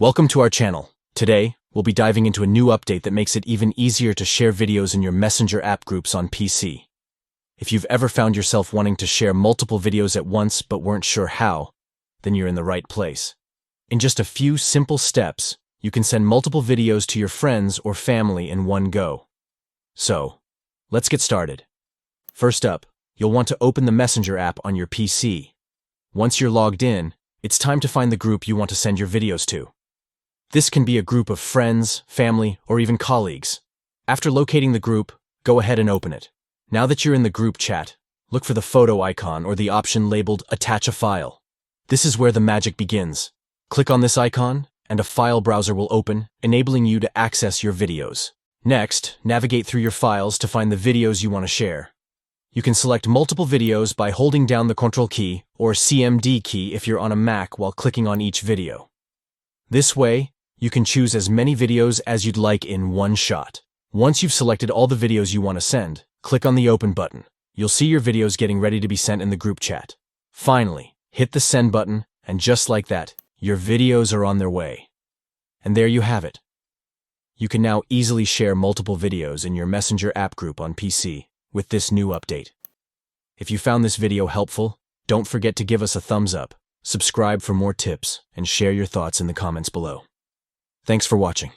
Welcome to our channel. Today, we'll be diving into a new update that makes it even easier to share videos in your Messenger app groups on PC. If you've ever found yourself wanting to share multiple videos at once but weren't sure how, then you're in the right place. In just a few simple steps, you can send multiple videos to your friends or family in one go. So, let's get started. First up, you'll want to open the Messenger app on your PC. Once you're logged in, it's time to find the group you want to send your videos to. This can be a group of friends, family, or even colleagues. After locating the group, go ahead and open it. Now that you're in the group chat, look for the photo icon or the option labeled Attach a File. This is where the magic begins. Click on this icon, and a file browser will open, enabling you to access your videos. Next, navigate through your files to find the videos you want to share. You can select multiple videos by holding down the Ctrl key or CMD key if you're on a Mac while clicking on each video. This way, you can choose as many videos as you'd like in one shot. Once you've selected all the videos you want to send, click on the Open button. You'll see your videos getting ready to be sent in the group chat. Finally, hit the Send button, and just like that, your videos are on their way. And there you have it. You can now easily share multiple videos in your Messenger app group on PC with this new update. If you found this video helpful, don't forget to give us a thumbs up, subscribe for more tips, and share your thoughts in the comments below. Thanks for watching.